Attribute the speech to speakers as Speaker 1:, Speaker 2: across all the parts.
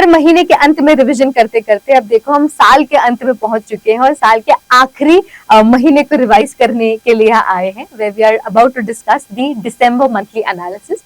Speaker 1: हर महीने के अंत में रिवीजन करते करते अब देखो हम साल के अंत में पहुंच चुके हैं और साल के आखिरी महीने को रिवाइज करने के लिए यहाँ आए हैं, where we are about to discuss the December monthly analysis.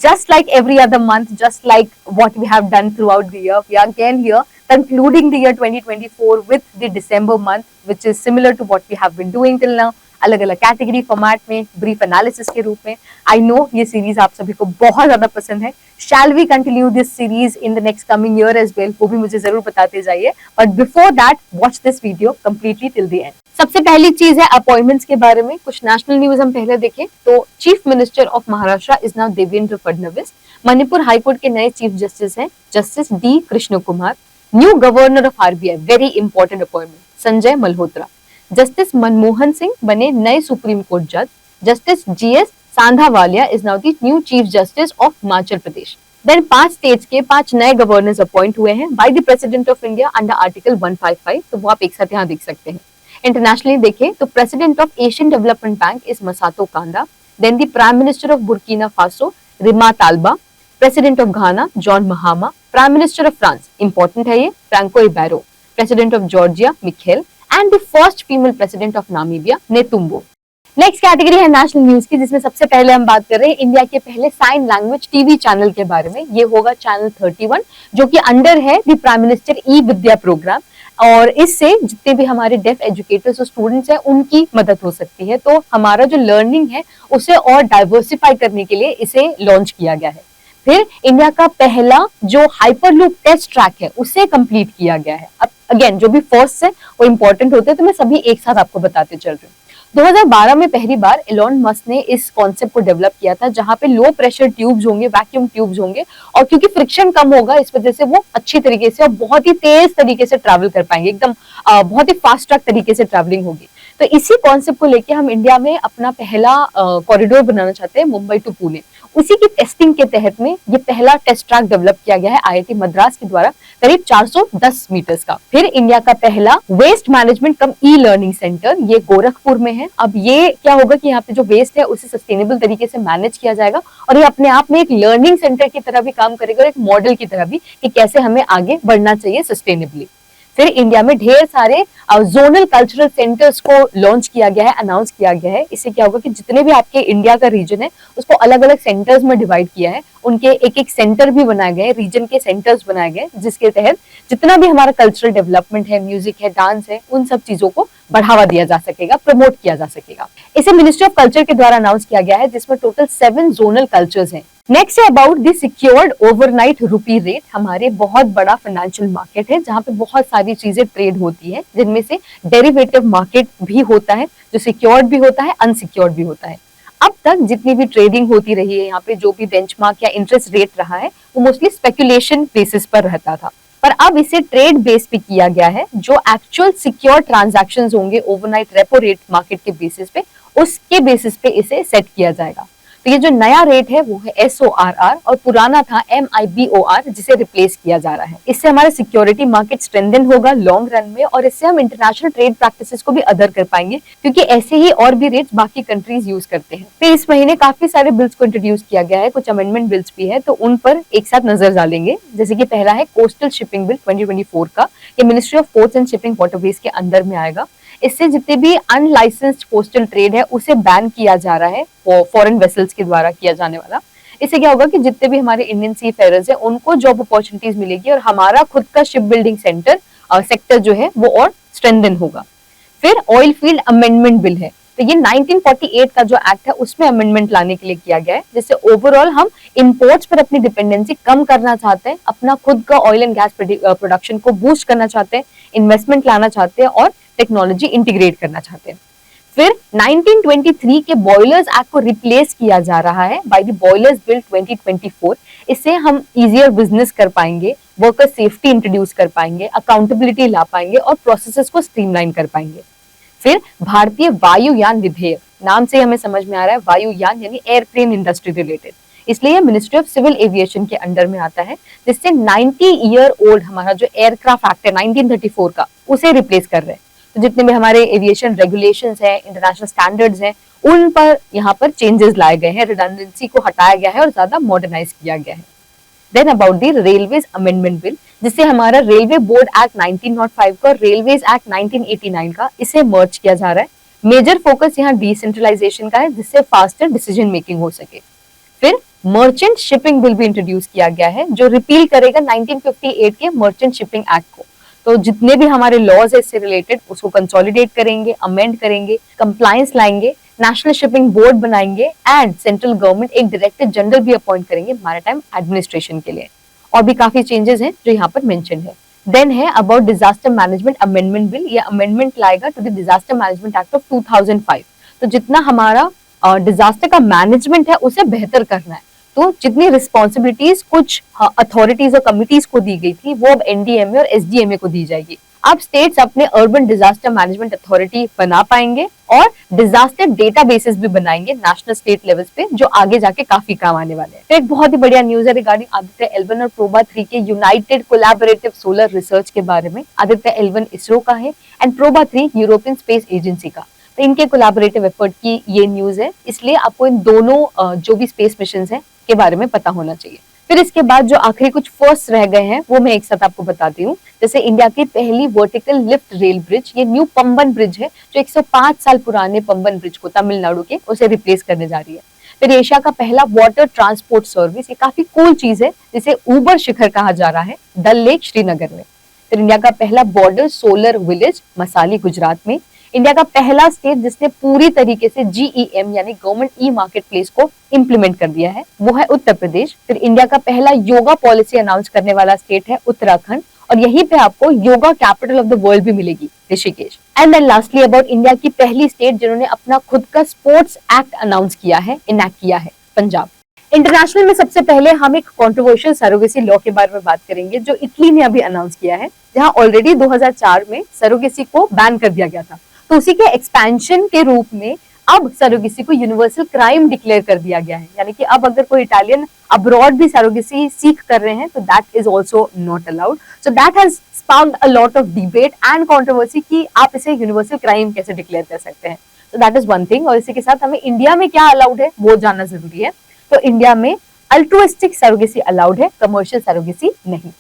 Speaker 1: Just like every other month, just like what we have done throughout the year, we are again here concluding the year 2024 with the December month, which is similar to what we have been doing till now. अलग अलग category format में brief analysis के रूप में। I know ये series आप सभी को बहुत ज्यादा पसंद है। Shall we continue this series in the next coming year as well, वो भी मुझे जरूर बताते जाइए, but before that watch this video completely till the end. सबसे पहली चीज है अपॉइंटमेंट्स के बारे में। कुछ नेशनल न्यूज हम पहले देखें तो chief minister of Maharashtra is now Devendra Fadnavis. Manipur high court के नए चीफ जस्टिस हैं justice D Krishna Kumar. New governor of RBI, very important appointment, Sanjay Malhotra. Justice Manmohan Singh बने नए सुप्रीम कोर्ट जज। Justice GS Sandhawalia is now the new chief justice of Himachal Pradesh. Then 5 states के 5 नए governors appoint हुए हैं by the president of India under article 155, तो वो आप एक साथ यहाँ देख सकते हैं। इंटरनेशनली देखें तो president of Asian development bank is Masato Kanda. Then the prime minister of Burkina Faso Rima Talba. President of Ghana John Mahama. Prime minister of France, important है ये, Francois Bayrou. President of Georgia Mikheil and the first female president of Namibia Netumbo. Next category है national news की, जिसमें सबसे पहले हम बात कर रहे हैं इंडिया के पहले साइन लैंग्वेज टीवी चैनल के बारे में। ये होगा चैनल 31, जो कि अंडर है the prime minister e Vidya programme, और इससे जितने भी हमारे डेफ एजुकेटर्स और स्टूडेंट्स हैं उनकी मदद हो सकती है। तो हमारा जो लर्निंग है उसे और डाइवर्सिफाई करने के लिए इसे लॉन्च किया गया है। फिर इंडिया का पहला जो हाइपरलूप टेस्ट ट्रैक है उसे कंप्लीट किया गया है। अब अगेन जो भी फर्स्ट है वो इंपॉर्टेंट होते हैं, तो मैं सभी एक साथ आपको बताते चल रही हूँ। 2012 में पहली बार एलोन मस्क ने इस कॉन्सेप्ट को डेवलप किया था, जहां पे लो प्रेशर ट्यूब्स होंगे, वैक्यूम ट्यूब्स होंगे, और क्योंकि फ्रिक्शन कम होगा इस वजह से वो अच्छी तरीके से और बहुत ही तेज तरीके से ट्रैवल कर पाएंगे, एकदम बहुत ही फास्ट ट्रैक तरीके से ट्रैवलिंग होगी। तो इसी कॉन्सेप्ट को लेके हम इंडिया में अपना पहला कॉरिडोर बनाना चाहते हैं, मुंबई टू पुणे। उसी की टेस्टिंग के तहत में ये पहला टेस्ट ट्रैक डेवलप किया गया है आईआईटी मद्रास के द्वारा, करीब 410 मीटर्स का। फिर इंडिया का पहला वेस्ट मैनेजमेंट कम ई लर्निंग सेंटर, ये गोरखपुर में है। अब ये क्या होगा कि यहाँ पे जो वेस्ट है उसे सस्टेनेबल तरीके से मैनेज किया जाएगा, और ये अपने आप में एक लर्निंग सेंटर की तरह भी काम करेगा और एक मॉडल की तरह भी कि कैसे हमें आगे बढ़ना चाहिए सस्टेनेबली। फिर इंडिया में ढेर सारे जोनल कल्चरल सेंटर्स को लॉन्च किया गया है, अनाउंस किया गया है। इससे क्या होगा कि जितने भी आपके इंडिया का रीजन है उसको अलग अलग सेंटर्स में डिवाइड किया है, उनके एक एक सेंटर भी बनाए गए, रीजन के सेंटर्स बनाए गए, जिसके तहत जितना भी हमारा कल्चरल डेवलपमेंट है, म्यूजिक है, डांस है, उन सब चीजों को बढ़ावा दिया जा सकेगा, प्रमोट किया जा सकेगा। इसे मिनिस्ट्री ऑफ कल्चर के द्वारा अनाउंस किया गया है, जिसमें टोटल 7 जोनल कल्चर्स हैं। नेक्स्ट है about the secured overnight rupee rate. हमारे बहुत बड़ा फाइनेंशियल मार्केट है जहां पे बहुत सारी चीजें ट्रेड होती है, जिनमें से डेरिवेटिव मार्केट भी होता है, जो सिक्योर्ड भी होता है, अनसिक्योर्ड भी होता है। अब तक जितनी भी ट्रेडिंग होती रही है यहाँ पे, जो भी बेंचमार्क या इंटरेस्ट रेट रहा है वो मोस्टली स्पेकुलेशन बेसिस पर रहता था, पर अब इसे ट्रेड बेस पे किया गया है। जो एक्चुअल सिक्योर ट्रांजैक्शंस होंगे ओवरनाइट रेपो रेट मार्केट के बेसिस पे, उसके बेसिस पे इसे सेट किया जाएगा। तो ये जो नया रेट है वो है SORR, और पुराना था MIBOR, जिसे रिप्लेस किया जा रहा है। इससे हमारा सिक्योरिटी मार्केट स्ट्रेंथन होगा लॉन्ग रन में, और इससे हम इंटरनेशनल ट्रेड प्रैक्टिसेस को भी अदर कर पाएंगे, क्योंकि ऐसे ही और भी रेट्स बाकी कंट्रीज यूज करते हैं। तो इस महीने काफी सारे बिल्स को इंट्रोड्यूस किया गया है, कुछ अमेंडमेंट बिल्स भी है, तो उन पर एक साथ नजर डालेंगे। जैसे कि पहला है कोस्टल शिपिंग बिल 2024 का, ये ministry of ports and shipping waterways के अंदर में आएगा। इससे जितने भी अनलाइसेंस्ड कोस्टल ट्रेड है उसे बैन किया जा रहा है, फॉरेन वेसल्स के द्वारा किया जाने वाला। इससे क्या होगा कि जितने भी हमारे इंडियन सी फेयरर्स हैं उनको जॉब अपॉर्चुनिटीज मिलेगी, और हमारा खुद का शिप बिल्डिंग सेक्टर जो है वो और स्ट्रेंथन होगा। फिर ऑयल फील्ड अमेंडमेंट बिल है, तो ये 1948 का जो एक्ट है उसमें अमेंडमेंट लाने के लिए किया गया है, जिससे ओवरऑल हम इंपोर्ट्स पर अपनी डिपेंडेंसी कम करना चाहते हैं, अपना खुद का ऑयल एंड गैस प्रोडक्शन को बूस्ट करना चाहते हैं, इन्वेस्टमेंट लाना चाहते हैं और टेक्नोलॉजी इंटीग्रेट करना चाहते हैं। फिर 1923 के बॉयलर्स एक्ट को रिप्लेस किया जा रहा है बाय द बॉयलर्स बिल 2024। इससे हम इजियर बिजनेस कर पाएंगे, वर्कर सेफ्टी इंट्रोड्यूस कर पाएंगे, अकाउंटेबिलिटी ला पाएंगे और प्रोसेसेस को स्ट्रीमलाइन कर पाएंगे। फिर भारतीय वायुयान विधेयक, नाम से हमें समझ में आ रहा है वायुयान यानी एयरप्लेन इंडस्ट्री रिलेटेड, इसलिए मिनिस्ट्री ऑफ सिविल एविएशन के अंडर में आता है, जिससे 90 ईयर ओल्ड हमारा जो एयरक्राफ्ट एक्ट है 1934 का, उसे रिप्लेस कर रहे हैं। तो जितने भी हमारे एविएशन रेगुलेशंस हैं, इंटरनेशनल स्टैंडर्ड्स हैं, उन पर यहाँ पर चेंजेस लाए गए हैं, रिडंडेंसी को हटाया गया है और ज्यादा मॉडर्नाइज किया गया है। Then about the railways amendment bill, जिससे हमारा रेलवे बोर्ड एक्ट 1905 का, रेलवेज एक्ट 1989 का, इसे मर्ज किया जा रहा है। मेजर फोकस यहाँ डिसेंट्रलाइजेशन का है, जिससे फास्टर डिसीजन मेकिंग हो सके। फिर मर्चेंट शिपिंग बिल भी इंट्रोड्यूस किया गया है, जो रिपील करेगा 1958 के मर्चेंट शिपिंग एक्ट को। तो जितने भी हमारे लॉज है इससे रिलेटेड, उसको कंसोलिडेट करेंगे, अमेंड करेंगे, कंप्लायंस लाएंगे, नेशनल शिपिंग बोर्ड बनाएंगे एंड सेंट्रल गवर्नमेंट एक डायरेक्टर जनरल भी अपॉइंट करेंगे मैरीटाइम एडमिनिस्ट्रेशन के लिए। और भी काफी चेंजेस हैं जो यहाँ पर मेंशन है। देन है about disaster management amendment bill. ये अमेंडमेंट लाएगा to the disaster management act of 2005। तो जितना हमारा डिजास्टर का मैनेजमेंट है उसे बेहतर करना है, तो जितनी रिस्पॉन्सिबिलिटीज कुछ अथॉरिटीज और कमिटीज को दी गई थी वो अब एनडीएमए और एसडीएमए को दी जाएगी। अब स्टेट्स अपने अर्बन डिजास्टर मैनेजमेंट अथॉरिटी बना पाएंगे और डिजास्टर डेटाबेसेस भी बनाएंगे नेशनल स्टेट लेवल्स पे, जो आगे जाके काफी काम आने वाले हैं। तो एक बहुत ही बढ़िया न्यूज है रिगार्डिंग आदित्य L1 और प्रोबा 3 के यूनाइटेड कोलैबोरेटिव सोलर रिसर्च के बारे में। आदित्य L1 इसरो का है and PROBA 3 European space agency का। तो इनके कोलैबोरेटिव एफर्ट की ये न्यूज है, इसलिए आपको इन दोनों जो भी स्पेस मिशन है के बारे में पता होना चाहिए। फिर इसके बाद जो आखिरी कुछ फर्स्ट रह गए हैं वो मैं एक साथ आपको बताती हूँ। जैसे इंडिया की पहली वर्टिकल लिफ्ट रेल ब्रिज, ये न्यू पंबन ब्रिज है, जो 105 साल पुराने पंबन ब्रिज को तमिलनाडु के उसे रिप्लेस करने जा रही है। फिर एशिया का पहला वाटर ट्रांसपोर्ट सर्विस, ये काफी कूल चीज है जिसे ऊबर शिखर कहा जा रहा है, डल लेक श्रीनगर में। फिर इंडिया का पहला बॉर्डर सोलर विलेज मसाली गुजरात में। इंडिया का पहला स्टेट जिसने पूरी तरीके से GEM यानी गवर्नमेंट ई मार्केट प्लेस को इंप्लीमेंट कर दिया है वो है उत्तर प्रदेश। फिर इंडिया का पहला योगा पॉलिसी अनाउंस करने वाला स्टेट है उत्तराखंड, और यहीं पे आपको yoga capital of the world भी मिलेगी, Rishikesh. And then lastly about India की पहली स्टेट जिन्होंने अपना खुद का स्पोर्ट्स एक्ट अनाउंस किया है, इनैक्ट किया है, पंजाब। इंटरनेशनल में सबसे पहले हम एक कंट्रोवर्शियल सरोगेसी लॉ के बारे में बात करेंगे जो इटली ने अभी अनाउंस किया है, जहां ऑलरेडी 2004 में सरोगेसी को बैन कर दिया गया था। तो उसी के एक्सपेंशन के रूप में अब सरोगेसी को यूनिवर्सल क्राइम डिक्लेयर कर दिया गया है, यानी कि अब अगर कोई इटालियन अब्रॉड भी सरोगेसी सीख कर रहे हैं तो that is also not allowed. So that has sparked a lot of debate and controversy कि आप इसे यूनिवर्सल क्राइम कैसे डिक्लेयर कर सकते हैं। तो दैट इज वन थिंग। और इसी के साथ हमें इंडिया में क्या अलाउड है वो जानना जरूरी है। तो इंडिया में अल्ट्रुइस्टिक सरोगेसी अलाउड है, कमर्शियल सरोगेसी नहीं।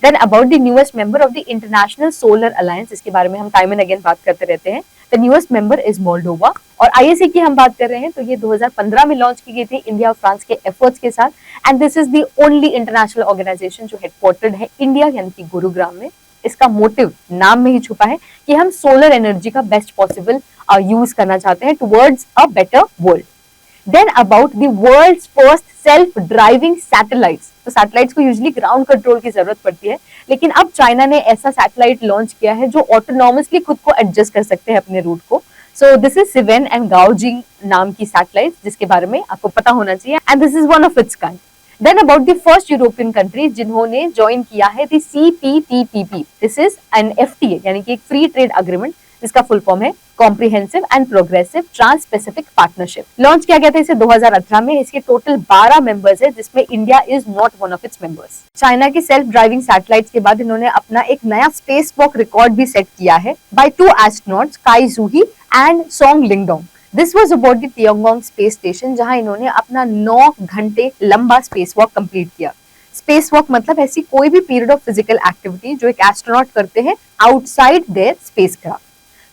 Speaker 1: Then about the newest member of the international solar alliance, इसके बारे में हम टाइम एंड अगेन बात करते रहते हैं। The newest member is Moldova. और ISA की हम बात कर रहे हैं तो ये 2015 में लॉन्च की गई थी इंडिया और फ्रांस के एफर्ट्स के साथ। And this is the only international organisation जो हेडक्वार्टर्ड है इंडिया यानी कि गुरुग्राम में। इसका मोटिव नाम में ही छुपा है कि हम सोलर एनर्जी का बेस्ट पॉसिबल यूज करना चाहते हैं towards a better world. Then about the world's first self-driving satellites. तो सैटेलाइट्स को यूजुअली ग्राउंड कंट्रोल की जरूरत पड़ती है, लेकिन अब चाइना ने ऐसा सैटेलाइट लॉन्च किया है जो ऑटोनॉमसली खुद को एडजस्ट कर सकते हैं अपने रूट को। So this is Shiven and गाओजिंग नाम की सैटेलाइट, जिसके बारे में आपको पता होना चाहिए, and this is one of its kind. Then about the first European country जिन्होंने ज्वाइन किया है the CPTPP। This is an FTA यानी कि एक फ्री ट्रेड अग्रीमेंट, जिसका फुल फॉर्म है comprehensive and progressive trans pacific partnership. Launch किया गया था इसे 2018 में। इसके टोटल 12 मेंबर्स है, जिसमें India is not one of its members. China की सेल्फ ड्राइविंग सैटेलाइट्स के बाद इन्होंने अपना एक नया स्पेस वॉक रिकॉर्ड भी सेट किया है by 2 astronauts, Cai Xuzhe and Song Lingdong. This was about the Tiangong space station, जहां इन्होंने अपना 9 घंटे लंबा स्पेस वॉक कंप्लीट किया। स्पेस वॉक मतलब ऐसी कोई भी पीरियड ऑफ फिजिकल एक्टिविटी जो एक एस्ट्रोनॉट करते हैं आउटसाइड देयर स्पेसक्राफ्ट।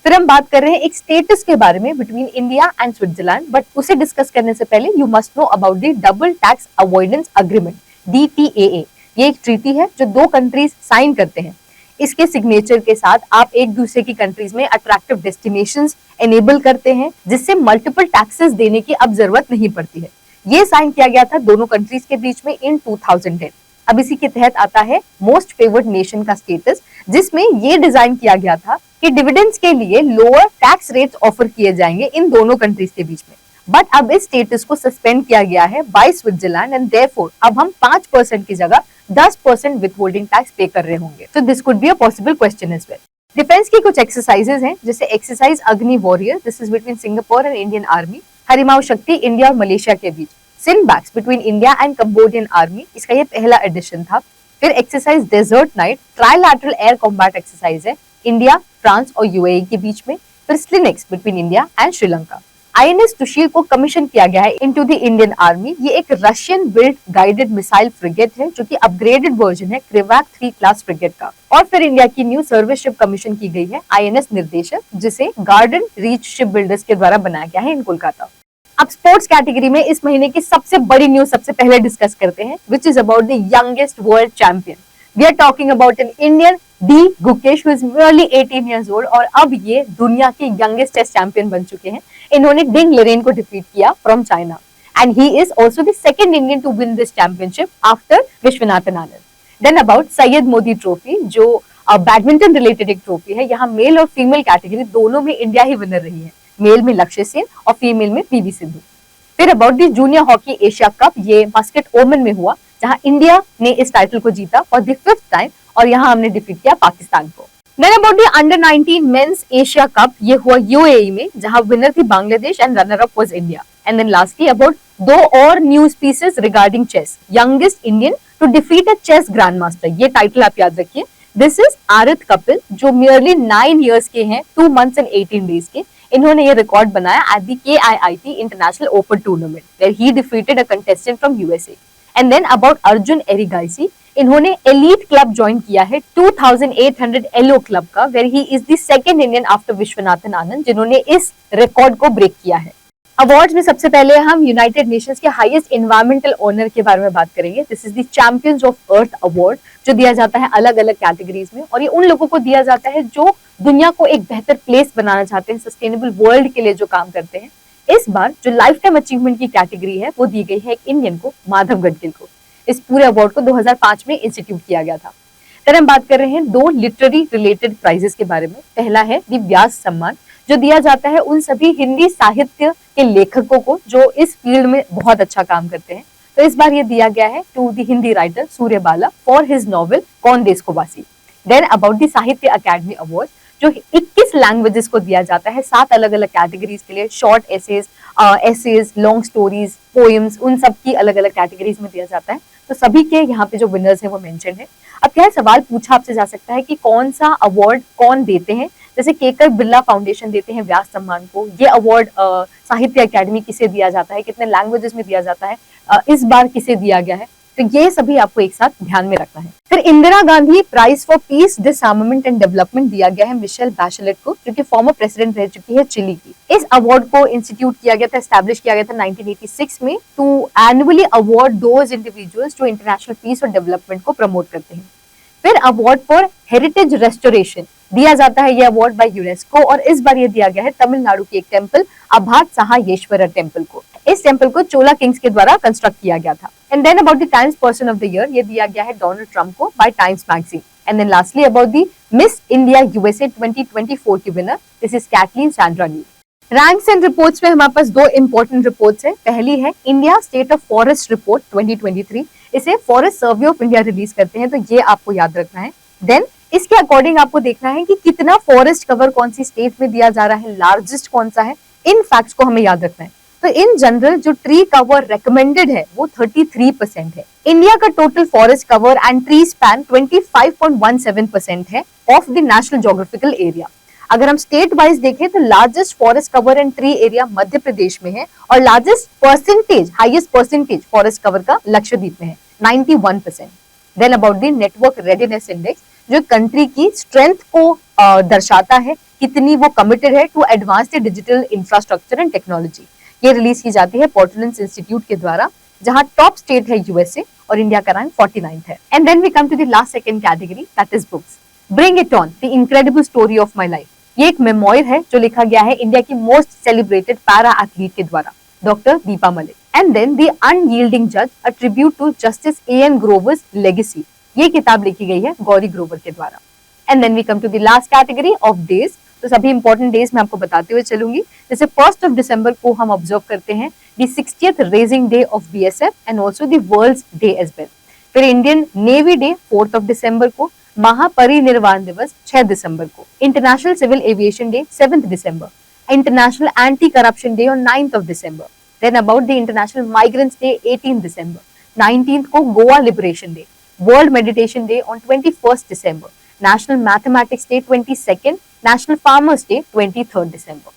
Speaker 1: फिर हम बात कर रहे हैं एक स्टेटस के बारे में between India and Switzerland, but उसे डिस्कस करने से पहले you must know about the double tax avoidance agreement, DTAA। ये एक ट्रीटी है जो 2 कंट्रीज साइन करते हैं। इसके सिग्नेचर के साथ आप एक दूसरे की कंट्रीज में अट्रैक्टिव डेस्टिनेशंस एनेबल करते हैं, जिससे मल्टीपल टैक्सेस देने की अब जरूरत नहीं पड़ती है। ये साइन किया गया था दोनों कंट्रीज के बीच में इन 2010। अब इसी के तहत आता है मोस्ट फेवर्ड नेशन का स्टेटस, जिसमें ये डिजाइन किया गया था कि डिविडेंड्स के लिए लोअर टैक्स रेट्स ऑफर किए जाएंगे इन दोनों कंट्रीज के बीच में। बट अब इस स्टेटस को सस्पेंड किया गया है बाय स्विट्जरलैंड, एंड देयरफॉर अब हम 5% की जगह 10% विथहोल्डिंग टैक्स पे कर रहे होंगे। तो this could be a possible question as well. Defence की कुछ एक्सरसाइजेज हैं, जैसे exercise Agni warrior, this is between Singapore and Indian army. Harimau Shakti India और मलेशिया के बीच। SINBAX between India and Cambodian army, इसका ये पहला एडिशन था। फिर exercise desert knight, trilateral air combat exercise है इंडिया, फ्रांस और UAE के बीच में। फिर SLINEX between India and Sri. INS सुशील को कमीशन किया गया है इनटू द इंडियन आर्मी। ये एक Russian build guided missile frigate है जो कि अपग्रेडेड वर्जन है क्रिवाक 3 क्लास फ्रिगेट का। और फिर इंडिया की न्यू सर्विस शिप कमीशन की गई है INS निर्देशक, जिसे गार्डन रीच शिप बिल्डर्स के द्वारा बनाया गया है इन कोलकाता। अब स्पोर्ट्स कैटेगरी में इस महीने की सबसे बड़ी न्यूज सबसे पहले डिस्कस करते हैं, which is about the youngest world champion. We are talking about an Indian D Gukesh, who is merely 18 years old, और अब ये दुनिया के यंगेस्ट टेस्ट चैंपियन बन चुके हैं। इन्होंने डिंग लेरेन को डिफीट किया from China, and he is also the second Indian to win this championship after Viswanathan Anand. Then about Syed Modi trophy, जो बैडमिंटन रिलेटेड एक ट्रॉफी है। यहाँ मेल और फीमेल कैटेगरी दोनों में इंडिया ही विनर रही है, मेल में लक्ष्य सेन और फीमेल में पीवी सिंधु। फिर about the junior hockey Asia cup, ये मस्कट ओमन में हुआ, जहां इंडिया ने इस टाइटल को जीता फॉर द 5th टाइम, और यहाँ हमने डिफीट किया पाकिस्तान को। Then about the under 19 men's Asia cup, ये हुआ यूएई में, जहां विनर थी Bangladesh and runner up was India. And then lastly about 2 और news pieces regarding chess. Youngest Indian to defeat a chess grandmaster, ये title आप याद रखिए। दिस इज आरित कपिल, जो merely 9 years के हैं, 2 months and 18 days के। इन्होंने ये रिकॉर्ड बनाया at the KIIT international open tournament, where he defeated a contestant from USA। And then about Arjun Erigaisi, इन्होंने एलीट क्लब ज्वाइन किया है 2800 एलो क्लब का, where he is the second Indian after Viswanathan Anand, जिन्होंने इस रिकॉर्ड को ब्रेक किया है। अवार्ड्स में सबसे पहले हम यूनाइटेड नेशंस के हाईएस्ट एनवायरमेंटल ऑनर के बारे में बात करेंगे। This is the champions of earth award, जो दिया जाता है अलग अलग कैटेगरीज में, और ये उन लोगों को दिया जाता है जो दुनिया को एक बेहतर प्लेस बनाना चाहते हैं, सस्टेनेबल वर्ल्ड के लिए जो काम करते हैं। इस बार जो लाइफ टाइम अचीवमेंट की कैटेगरी है वो दी गई है एक इंडियन को, माधव गडगिल को। इस पूरे अवार्ड को 2005 में इंस्टीट्यूट किया गया था। फिर हम बात कर रहे हैं 2 लिटरेरी रिलेटेड प्राइजेस के बारे में। पहला है द व्यास सम्मान, जो दिया जाता है उन सभी हिंदी साहित्य के लेखकों को जो इस फील्ड में बहुत अच्छा काम करते हैं। तो इस बार ये दिया गया है to the Hindi writer Surya Bala for his novel Kaun Desh Ko Vasi. Then about the Sahitya academy award, जो 21 लैंग्वेजेस को दिया जाता है 7 अलग अलग कैटेगरीज के लिए, short essays, long stories, poems, उन सब की अलग अलग कैटेगरीज में दिया जाता है। तो सभी के यहाँ पे जो विनर्स हैं वो मेंशन है। अब क्या है, सवाल पूछा आपसे जा सकता है कि कौन सा अवार्ड कौन देते हैं। जैसे केकर बिरला फाउंडेशन देते हैं व्यास सम्मान को। ये अवार्ड साहित्य अकेडमी किसे दिया जाता है, कितने लैंग्वेजेस में दिया जाता है, इस बार किसे दिया गया है, तो ये सभी आपको एक साथ ध्यान में रखना है। फिर Indira Gandhi prize for peace, disarmament and development दिया गया है मिशेल बैचेलेट को, जो कि फॉर्मर प्रेसिडेंट रह चुकी है चिली की। इस अवार्ड को इंस्टीट्यूट किया गया था, एस्टैब्लिश किया गया था 1986 में, to annually award those individuals जो इंटरनेशनल पीस और डेवलपमेंट को प्रमोट करते हैं। फिर अवार्ड फॉर हेरिटेज रेस्टोरेशन दिया जाता है ये अवार्ड बाय यूनेस्को, और इस बार ये दिया गया है तमिलनाडु की एक टेम्पल अभात सहायेश्वरर टेम्पल को। इस टेम्पल को चोला किंग्स के द्वारा कंस्ट्रक्ट किया गया था। And then about the Times person of the year, ये दिया गया है डोनाल्ड ट्रंप को by Times magazine. And then lastly about the Miss India USA 2024 की winner, this is Caitlin Sandra न्यू। रैंक्स एंड रिपोर्ट्स में हमारे पास 2 इंपॉर्टेंट रिपोर्ट्स है। पहली है India state of forest report 2023, इसे forest survey of India release करते हैं, तो ये आपको याद रखना है। देन इसके अकॉर्डिंग आपको देखना है कि कितना फॉरेस्ट कवर कौन सी स्टेट में दिया जा रहा है, लार्जेस्ट कौन सा है, इन फैक्ट्स को हमें याद रखना है। तो इन जनरल जो ट्री कवर रेकमेंडेड है वो 33% है। इंडिया का total forest cover and tree span 25.17% है of the national geographical area. अगर हम स्टेट वाइज देखें तो largest forest cover and tree area Madhya Pradesh में है, और largest percentage, highest percentage forest cover का लक्षद्वीप में है 91%। Then about the network readiness index, जो कंट्री की स्ट्रेंथ को दर्शाता है, कितनी वो कमिटेड है to advance the digital infrastructure and technology. ये रिलीज की जाती है पोर्टलैंड इंस्टीट्यूट के द्वारा, जहां टॉप स्टेट है USA और इंडिया का रैंक 49 है। And then we come to the last second category, that is books. Bring it on, the incredible story of my life, ये एक मेमोयर है जो लिखा गया है इंडिया की मोस्ट सेलिब्रेटेड पैरा एथलीट के द्वारा, doctor Deepa Malik. And then the unyielding जज, a tribute to justice A.N. Grover's legacy, ये किताब लिखी गई है गौरी ग्रोवर के द्वारा। And then we come to the last category of days. तो सभी इंपॉर्टेंट डेज मैं आपको बताते हुए चलूंगी। जैसे 1 दिसंबर को हम ऑब्जर्व करते हैं the 60th raising day of BSF and also the world's day as well. फिर इंडियन नेवी डे 4 दिसंबर को, महापरिनिर्वाण दिवस 6 दिसंबर को, international civil aviation day 7 December, international anti corruption day on 9 December. Then about the international migrants day 18 December, 19 को Goa liberation day, world meditation day on 21 December, national mathematics day 22nd, national farmers day 23 December.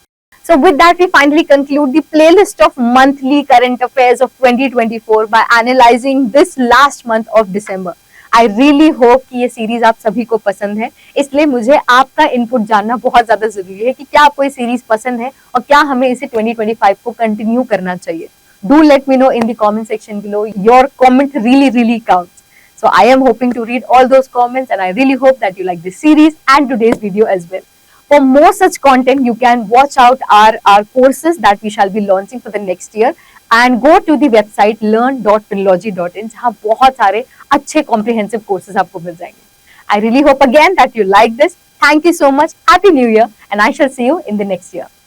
Speaker 1: So with that, we finally conclude the playlist of monthly current affairs of 2024 by analyzing this last month of December. I really hope कि ये series आप सभी को पसंद है, इसलिए मुझे आपका इनपुट जानना बहुत ज्यादा जरूरी है कि क्या आपको ये सीरीज पसंद है और क्या हमें इसे 2025 को कंटिन्यू करना चाहिए. Do let me know in the comment section below. Your comment really counts. So I am hoping to read all those comments, and I really hope that you like this series and today's video as well. For more such content, you can watch out our courses that we shall be launching for the next year, and go to the website learn.philology.in जहाँ बहुत सारे अच्छे comprehensive courses आपको मिल जाएंगे. I really hope again that you like this. Thank you so much. Happy New Year, and I shall see you in the next year.